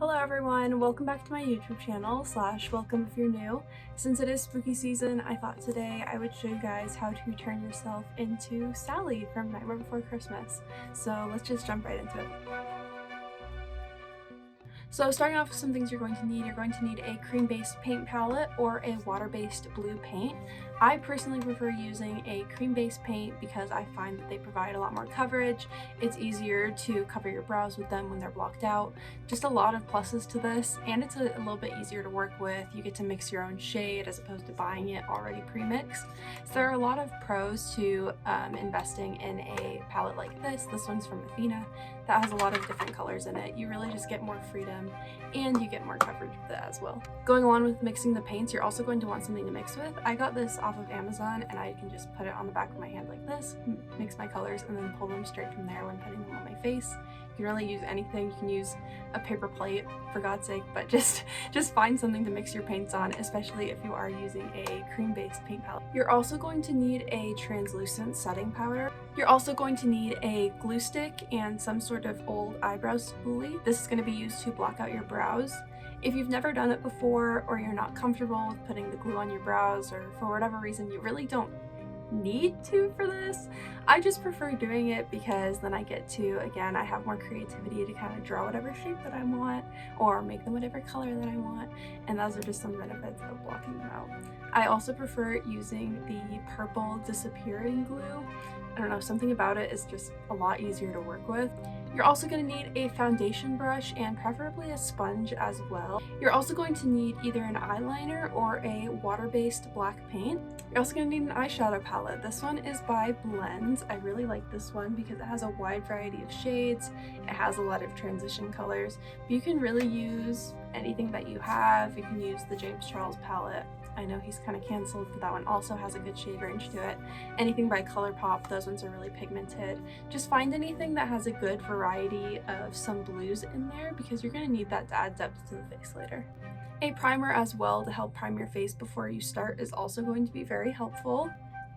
Hello everyone, welcome back to my YouTube channel / welcome if you're new. Since it is spooky season, I thought today I would show you guys how to turn yourself into Sally from Nightmare Before Christmas. So let's just jump right into it. So starting off with some things you're going to need a cream-based paint palette or a water-based blue paint. I personally prefer using a cream-based paint because I find that they provide a lot more coverage. It's easier to cover your brows with them when they're blocked out. Just a lot of pluses to this, and it's a little bit easier to work with. You get to mix your own shade as opposed to buying it already pre-mixed. So there are a lot of pros to investing in a palette like this. This one's from Athena that has a lot of different colors in it. You really just get more freedom and you get more coverage with it as well. Going along with mixing the paints, you're also going to want something to mix with. I got this off of Amazon and I can just put it on the back of my hand like this, mix my colors, and then pull them straight from there when putting them on my face. You can really use anything. You can use a paper plate, for God's sake, but just find something to mix your paints on, especially if you are using a cream-based paint palette. You're also going to need a translucent setting powder. You're also going to need a glue stick and some sort of old eyebrow spoolie. This is going to be used to block out your brows. If you've never done it before, or you're not comfortable with putting the glue on your brows, or for whatever reason you really don't need to for this, I just prefer doing it because then I get to, again, I have more creativity to kind of draw whatever shape that I want or make them whatever color that I want, and those are just some benefits of blocking them out. I also prefer using the purple disappearing glue. I don't know, something about it is just a lot easier to work with. You're also going to need a foundation brush and preferably a sponge as well. You're also going to need either an eyeliner or a water-based black paint. You're also going to need an eyeshadow palette. This one is by Blends. I really like this one because it has a wide variety of shades. It has a lot of transition colors. But you can really use anything that you have. You can use the James Charles palette. I know he's kind of canceled, but that one also has a good shade range to it. Anything by ColourPop, those ones are really pigmented. Just find anything that has a good variety of some blues in there because you're going to need that to add depth to the face later. A primer as well to help prime your face before you start is also going to be very helpful.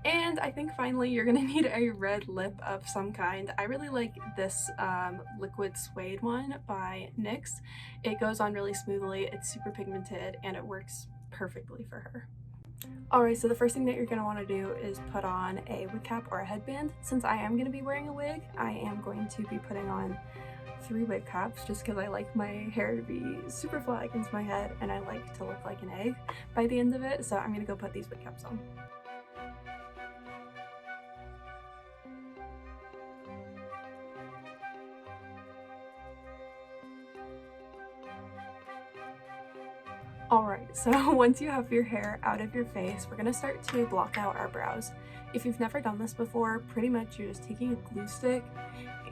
And I think finally you're going to need a red lip of some kind. I really like this liquid suede one by NYX. It goes on really smoothly, it's super pigmented, and it works perfectly for her. Alright, so the first thing that you're going to want to do is put on a wig cap or a headband. Since I am going to be wearing a wig, I am going to be putting on 3 wig caps just because I like my hair to be super flat against my head and I like to look like an egg by the end of it, so I'm going to go put these wig caps on. Alright, so once you have your hair out of your face, we're going to start to block out our brows. If you've never done this before, pretty much you're just taking a glue stick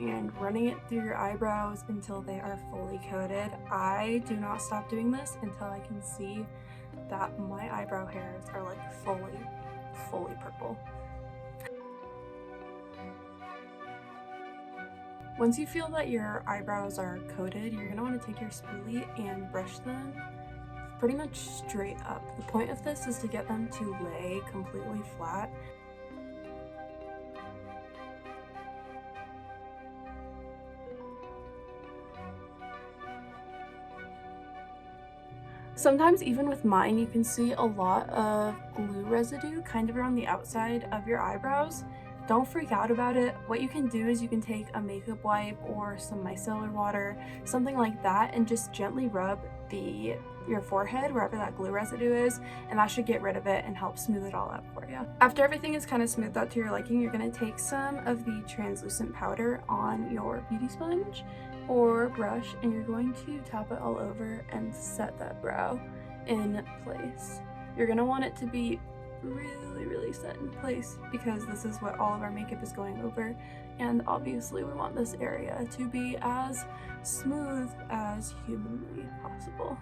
and running it through your eyebrows until they are fully coated. I do not stop doing this until I can see that my eyebrow hairs are like fully purple. Once you feel that your eyebrows are coated, you're going to want to take your spoolie and brush them pretty much straight up. The point of this is to get them to lay completely flat. Sometimes even with mine you can see a lot of glue residue kind of around the outside of your eyebrows. Don't freak out about it. What you can do is you can take a makeup wipe or some micellar water, something like that, and just gently rub your forehead wherever that glue residue is, and that should get rid of it and help smooth it all out for you. After everything is kind of smoothed out to your liking, you're going to take some of the translucent powder on your beauty sponge or brush and you're going to tap it all over and set that brow in place. You're going to want it to be really set in place because this is what all of our makeup is going over, and obviously we want this area to be as smooth as humanly possible.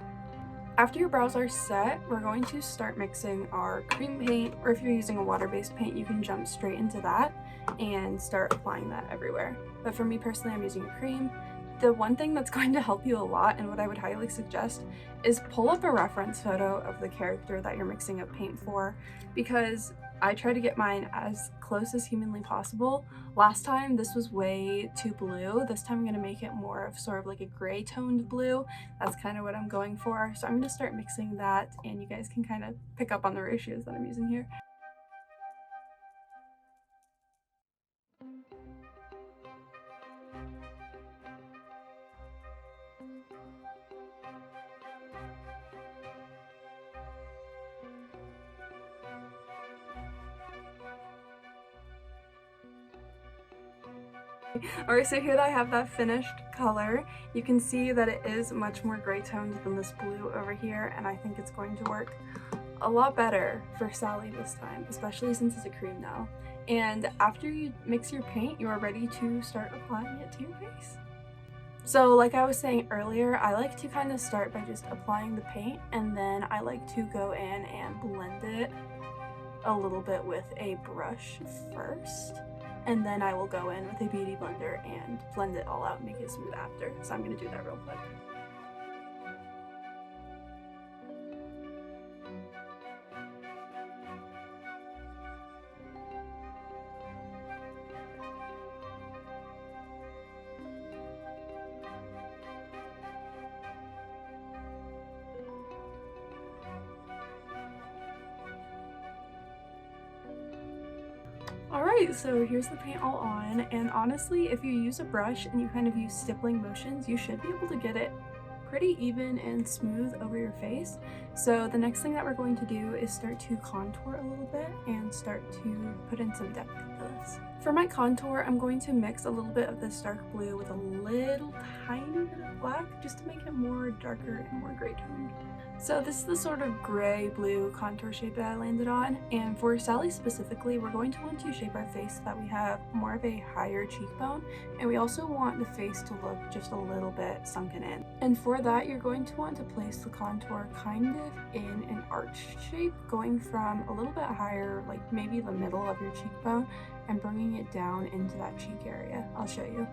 After your brows are set, we're going to start mixing our cream paint, or if you're using a water-based paint, you can jump straight into that and start applying that everywhere. But for me personally, I'm using a cream. The one thing that's going to help you a lot, and what I would highly suggest, is pull up a reference photo of the character that you're mixing up paint for, because I try to get mine as close as humanly possible. Last time this was way too blue. This time I'm going to make it more of sort of like a gray toned blue. That's kind of what I'm going for. So I'm going to start mixing that, and you guys can kind of pick up on the ratios that I'm using here. Alright, so here I have that finished color. You can see that it is much more gray toned than this blue over here, and I think it's going to work a lot better for Sally this time, especially since it's a cream now. And after you mix your paint, you are ready to start applying it to your face. So like I was saying earlier, I like to kind of start by just applying the paint, and then I like to go in and blend it a little bit with a brush first. And then I will go in with a beauty blender and blend it all out and make it smooth after. So I'm going to do that real quick. Alright, so here's the paint all on, and honestly, if you use a brush and you kind of use stippling motions, you should be able to get it pretty even and smooth over your face. So the next thing that we're going to do is start to contour a little bit and start to put in some depth into this. For my contour, I'm going to mix a little bit of this dark blue with a little tiny bit of black just to make it more darker and more gray toned. So this is the sort of gray blue contour shape that I landed on, and for Sally specifically, we're going to want to shape our face so that we have more of a higher cheekbone, and we also want the face to look just a little bit sunken in. And for that, you're going to want to place the contour kind of in an arched shape, going from a little bit higher, like maybe the middle of your cheekbone, and bringing it down into that cheek area. I'll show you.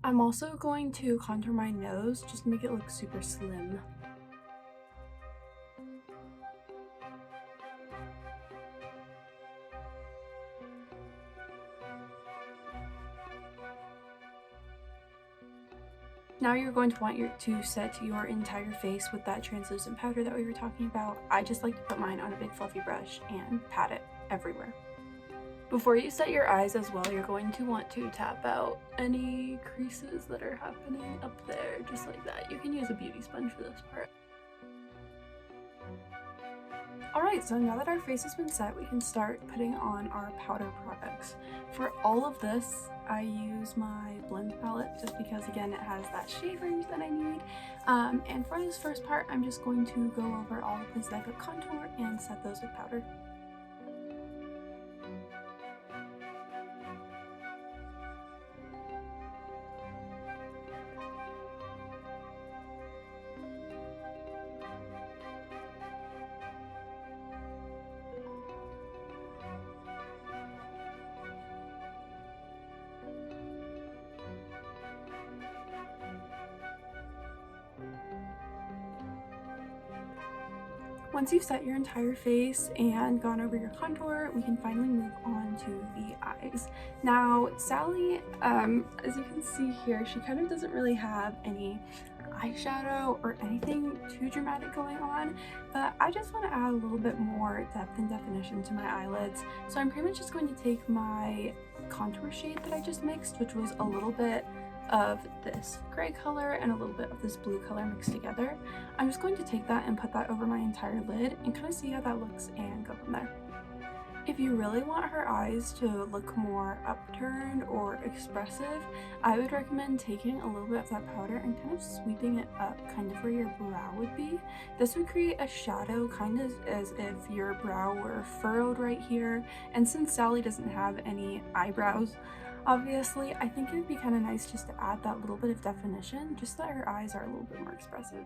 I'm also going to contour my nose just to make it look super slim. Now you're going to want to set your entire face with that translucent powder that we were talking about. I just like to put mine on a big fluffy brush and pat it everywhere. Before you set your eyes as well, you're going to want to tap out any creases that are happening up there, just like that. You can use a beauty sponge for this part. Alright, so now that our face has been set, we can start putting on our powder products. For all of this, I use my blend palette just because, again, it has that shade range that I need. And for this first part, I'm just going to go over all the places I put contour and set those with powder. Once you've set your entire face and gone over your contour, we can finally move on to the eyes. Now, Sally, as you can see here, she kind of doesn't really have any eyeshadow or anything too dramatic going on, but I just want to add a little bit more depth and definition to my eyelids. So I'm pretty much just going to take my contour shade that I just mixed, which was a little bit of this gray color and a little bit of this blue color mixed together. I'm just going to take that and put that over my entire lid and kind of see how that looks and go from there. If you really want her eyes to look more upturned or expressive, I would recommend taking a little bit of that powder and kind of sweeping it up kind of where your brow would be. This would create a shadow kind of as if your brow were furrowed right here, and since Sally doesn't have any eyebrows, obviously, I think it would be kind of nice just to add that little bit of definition, just so that her eyes are a little bit more expressive.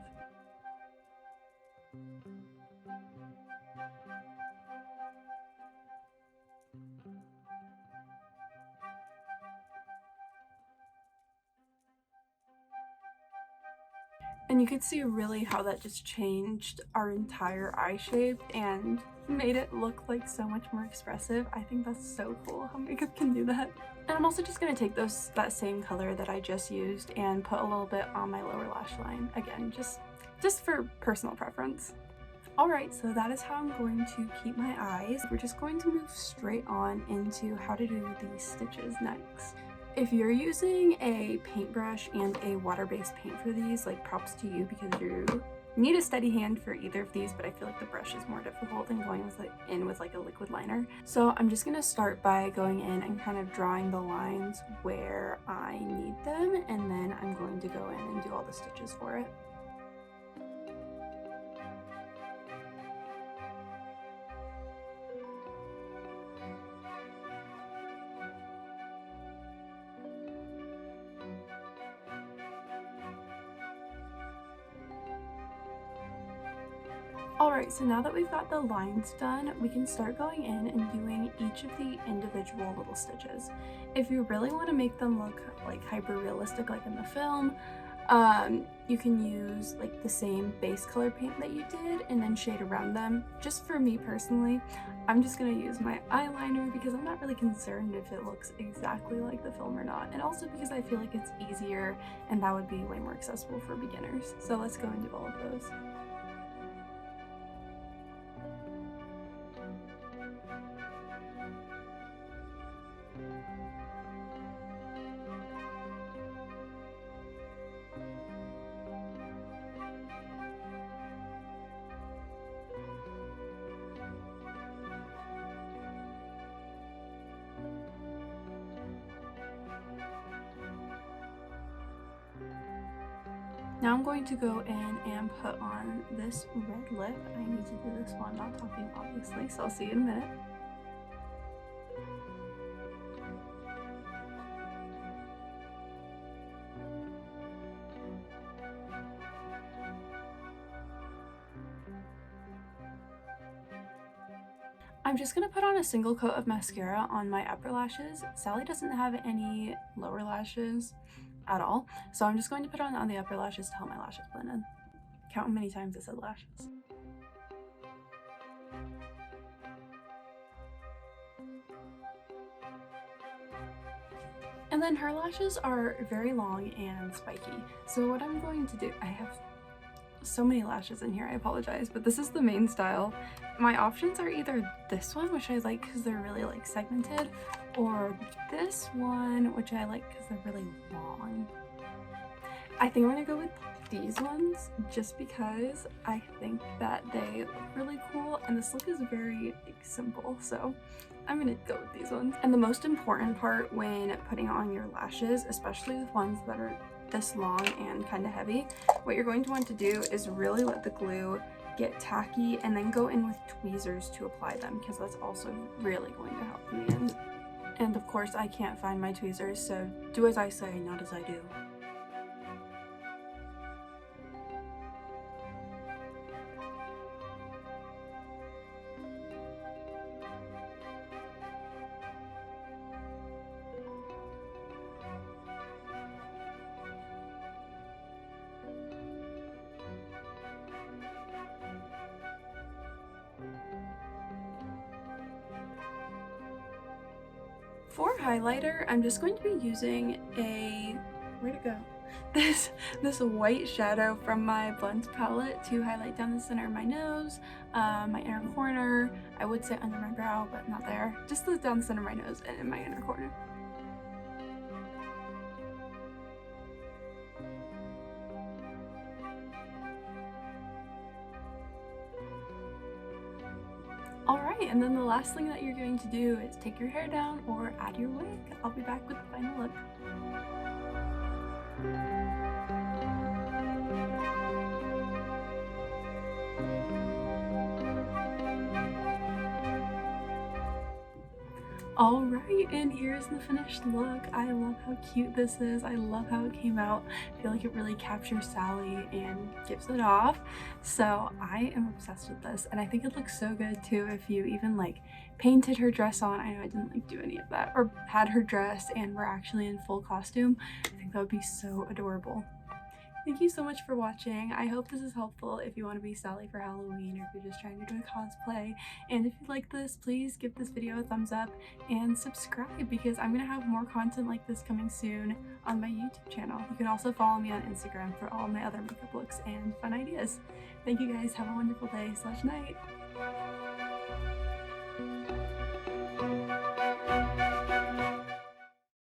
And you could see really how that just changed our entire eye shape and made it look like so much more expressive. I think that's so cool how makeup can do that. And I'm also just going to take that same color that I just used and put a little bit on my lower lash line. Again, just for personal preference. Alright, so that is how I'm going to keep my eyes. We're just going to move straight on into how to do these stitches next. If you're using a paintbrush and a water-based paint for these, like, props to you, because you need a steady hand for either of these, but I feel like the brush is more difficult than going with a liquid liner. So I'm just going to start by going in and kind of drawing the lines where I need them, and then I'm going to go in and do all the stitches for it. Alright, so now that we've got the lines done, we can start going in and doing each of the individual little stitches. If you really want to make them look like hyper realistic like in the film, you can use like the same base color paint that you did and then shade around them. Just for me personally, I'm just going to use my eyeliner because I'm not really concerned if it looks exactly like the film or not, and also because I feel like it's easier and that would be way more accessible for beginners. So let's go and do all of those. Now I'm going to go in and put on this red lip. I need to do this while I'm not talking, obviously, so I'll see you in a minute. I'm just going to put on a single coat of mascara on my upper lashes. Sally doesn't have any lower lashes at all, so I'm just going to put on the upper lashes to help my lashes blend in. Count how many times I said lashes. And then her lashes are very long and spiky, so what I'm going to do, I have so many lashes in here, I apologize, but this is the main style. My options are either this one, which I like because they're really like segmented, or this one, which I like because they're really long. I think I'm gonna go with these ones just because I think that they look really cool and this look is very like, simple, so I'm gonna go with these ones. And the most important part when putting on your lashes, especially with ones that are this long and kind of heavy, what you're going to want to do is really let the glue get tacky and then go in with tweezers to apply them, because that's also really going to help in the end. And of course I can't find my tweezers, so do as I say, not as I do. For highlighter, I'm just going to be using a, where'd it go? This white shadow from my Blends palette to highlight down the center of my nose, my inner corner, I would say under my brow, but not there, just down the center of my nose and in my inner corner. Alright, And then the last thing that you're going to do is take your hair down or add your wig. I'll be back with the final look. Alright, and here's the finished look. I love how cute this is. I love how it came out. I feel like it really captures Sally and gives it off. So I am obsessed with this, and I think it looks so good too if you even like painted her dress on. I know I didn't like do any of that, or had her dress and were actually in full costume. I think that would be so adorable. Thank you so much for watching. I hope this is helpful if you want to be Sally for Halloween, or if you're just trying to do a cosplay. And if you like this, please give this video a thumbs up and subscribe, because I'm going to have more content like this coming soon on my YouTube channel. You can also follow me on Instagram for all my other makeup looks and fun ideas. Thank you guys. Have a wonderful day/night.